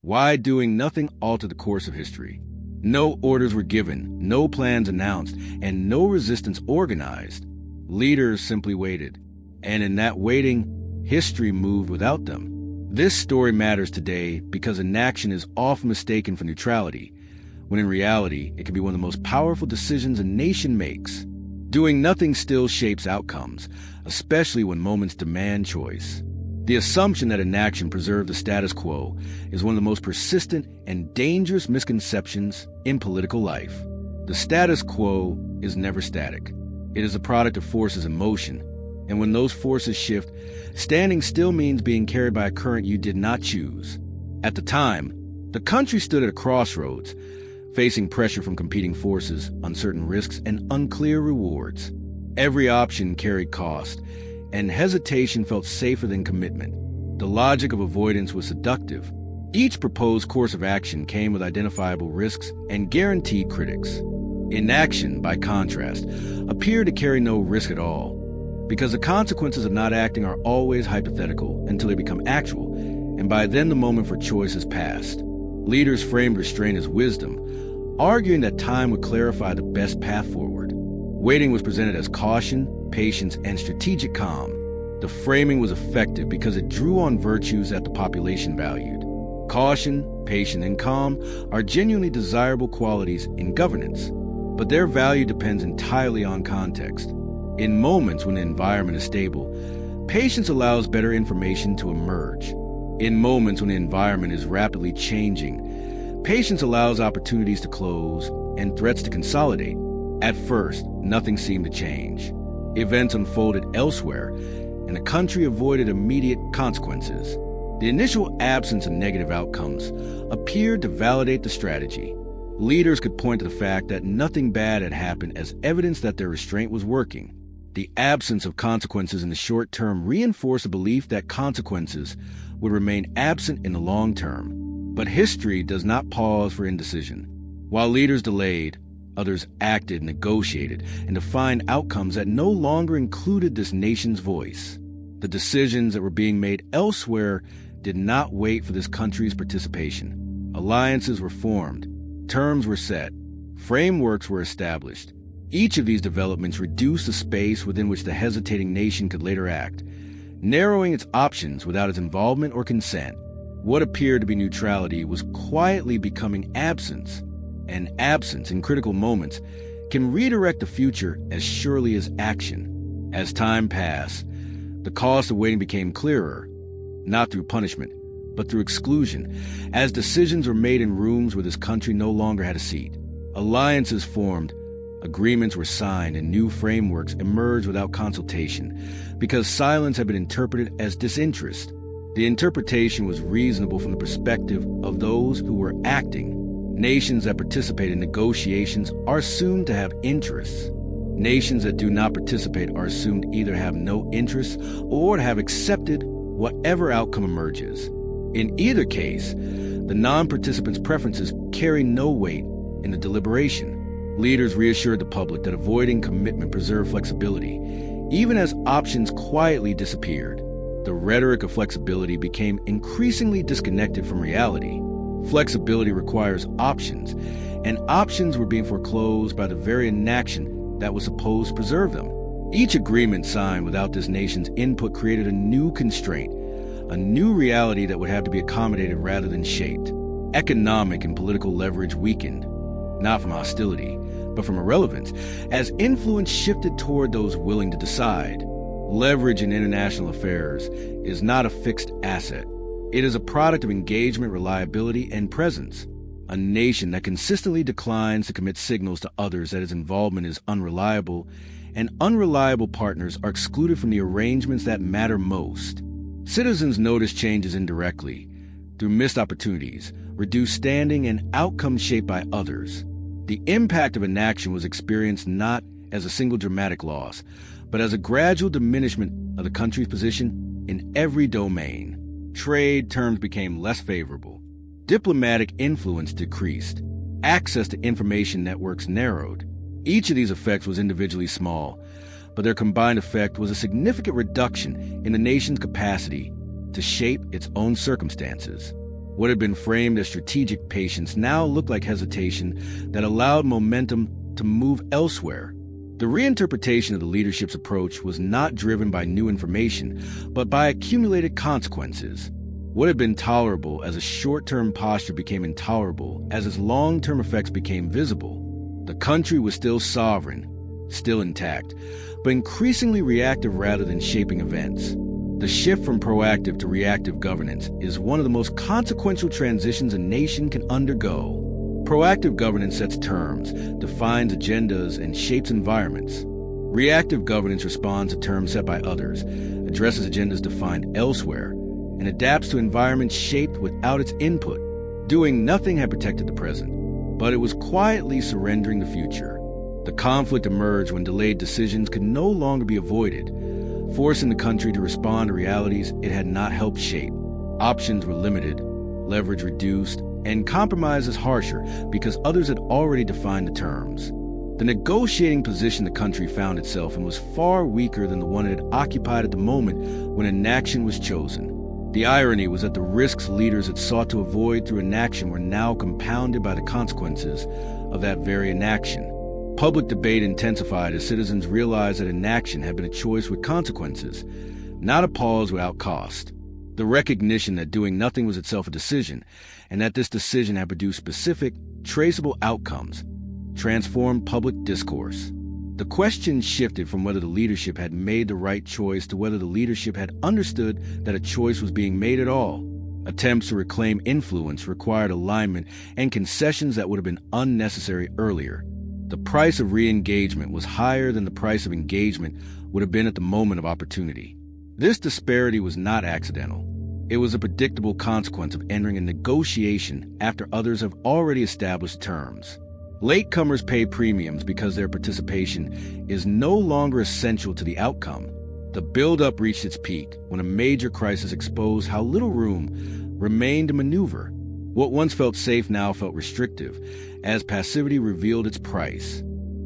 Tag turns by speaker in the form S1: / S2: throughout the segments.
S1: Why doing nothing altered the course of history? No orders were given, no plans announced, and no resistance organized. Leaders simply waited. And in that waiting, history moved without them. This story matters today because inaction is often mistaken for neutrality, when in reality, it can be one of the most powerful decisions a nation makes. Doing nothing still shapes outcomes, especially when moments demand choice. The assumption that inaction preserves the status quo is one of the most persistent and dangerous misconceptions in political life. The status quo is never static. It is a product of forces in motion, and when those forces shift, standing still means being carried by a current you did not choose. At the time, the country stood at a crossroads, facing pressure from competing forces, uncertain risks, and unclear rewards. Every option carried cost, and hesitation felt safer than commitment. The logic of avoidance was seductive. Each proposed course of action came with identifiable risks and guaranteed critics. Inaction, by contrast, appeared to carry no risk at all, because the consequences of not acting are always hypothetical until they become actual, and by then the moment for choice has passed. Leaders framed restraint as wisdom, arguing that time would clarify the best path forward. Waiting was presented as caution, patience, and strategic calm. The framing was effective because it drew on virtues that the population valued. Caution, patience, and calm are genuinely desirable qualities in governance, but their value depends entirely on context. In moments when the environment is stable, patience allows better information to emerge. In moments when the environment is rapidly changing, patience allows opportunities to close and threats to consolidate. At first, nothing seemed to change. Events unfolded elsewhere, and the country avoided immediate consequences. The initial absence of negative outcomes appeared to validate the strategy. Leaders could point to the fact that nothing bad had happened as evidence that their restraint was working. The absence of consequences in the short term reinforced the belief that consequences would remain absent in the long term. But history does not pause for indecision. While leaders delayed, others acted, negotiated, and defined outcomes that no longer included this nation's voice. The decisions that were being made elsewhere did not wait for this country's participation. Alliances were formed, terms were set, frameworks were established. Each of these developments reduced the space within which the hesitating nation could later act, narrowing its options without its involvement or consent. What appeared to be neutrality was quietly becoming absence, and absence in critical moments can redirect the future as surely as action. As time passed, the cost of waiting became clearer, not through punishment, but through exclusion, as decisions were made in rooms where this country no longer had a seat. Alliances formed, agreements were signed, and new frameworks emerged without consultation, because silence had been interpreted as disinterest. The interpretation was reasonable from the perspective of those who were acting. Nations that participate in negotiations are assumed to have interests. Nations that do not participate are assumed to either have no interests or to have accepted whatever outcome emerges. In either case, the non-participants' preferences carry no weight in the deliberation. Leaders reassured the public that avoiding commitment preserved flexibility, even as options quietly disappeared. The rhetoric of flexibility became increasingly disconnected from reality. Flexibility requires options, and options were being foreclosed by the very inaction that was supposed to preserve them. Each agreement signed without this nation's input created a new constraint, a new reality that would have to be accommodated rather than shaped. Economic and political leverage weakened, not from hostility, but from irrelevance, as influence shifted toward those willing to decide. Leverage in international affairs is not a fixed asset. It is a product of engagement, reliability, and presence. A nation that consistently declines to commit signals to others that its involvement is unreliable, and unreliable partners are excluded from the arrangements that matter most. Citizens notice changes indirectly, through missed opportunities, reduced standing, and outcomes shaped by others. The impact of inaction was experienced not as a single dramatic loss, but as a gradual diminishment of the country's position in every domain. Trade terms became less favorable. Diplomatic influence decreased. Access to information networks narrowed. Each of these effects was individually small, but their combined effect was a significant reduction in the nation's capacity to shape its own circumstances. What had been framed as strategic patience now looked like hesitation that allowed momentum to move elsewhere. The reinterpretation of the leadership's approach was not driven by new information, but by accumulated consequences. What had been tolerable as a short-term posture became intolerable as its long-term effects became visible. The country was still sovereign, still intact, but increasingly reactive rather than shaping events. The shift from proactive to reactive governance is one of the most consequential transitions a nation can undergo. Proactive governance sets terms, defines agendas, and shapes environments. Reactive governance responds to terms set by others, addresses agendas defined elsewhere, and adapts to environments shaped without its input. Doing nothing had protected the present, but it was quietly surrendering the future. The conflict emerged when delayed decisions could no longer be avoided, forcing the country to respond to realities it had not helped shape. Options were limited, leverage reduced, and compromises harsher because others had already defined the terms. The negotiating position the country found itself in was far weaker than the one it had occupied at the moment when inaction was chosen. The irony was that the risks leaders had sought to avoid through inaction were now compounded by the consequences of that very inaction. Public debate intensified as citizens realized that inaction had been a choice with consequences, not a pause without cost. The recognition that doing nothing was itself a decision, and that this decision had produced specific, traceable outcomes, transformed public discourse. The question shifted from whether the leadership had made the right choice to whether the leadership had understood that a choice was being made at all. Attempts to reclaim influence required alignment and concessions that would have been unnecessary earlier. The price of re-engagement was higher than the price of engagement would have been at the moment of opportunity. This disparity was not accidental. It was a predictable consequence of entering a negotiation after others have already established terms. Latecomers pay premiums because their participation is no longer essential to the outcome. The build-up reached its peak when a major crisis exposed how little room remained to maneuver. What once felt safe now felt restrictive, as passivity revealed its price.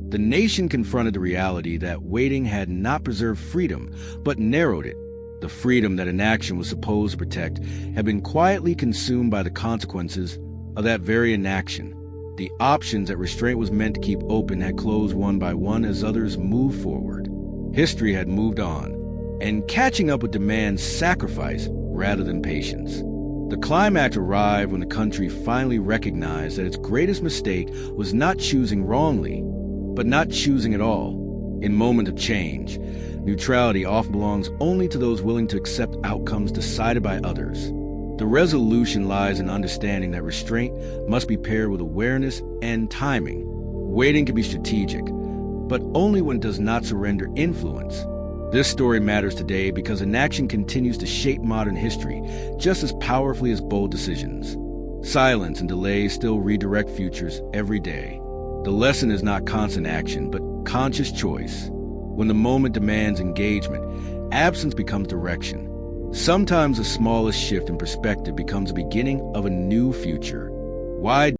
S1: The nation confronted the reality that waiting had not preserved freedom, but narrowed it. The freedom that inaction was supposed to protect had been quietly consumed by the consequences of that very inaction. The options that restraint was meant to keep open had closed one by one as others moved forward. History had moved on, and catching up would demand sacrifice rather than patience. The climax arrived when the country finally recognized that its greatest mistake was not choosing wrongly, but not choosing at all. In moment of change, neutrality often belongs only to those willing to accept outcomes decided by others. The resolution lies in understanding that restraint must be paired with awareness and timing. Waiting can be strategic, but only when it does not surrender influence. This story matters today because inaction continues to shape modern history just as powerfully as bold decisions. Silence and delay still redirect futures every day. The lesson is not constant action, but conscious choice. When the moment demands engagement, absence becomes direction. Sometimes the smallest shift in perspective becomes the beginning of a new future. Why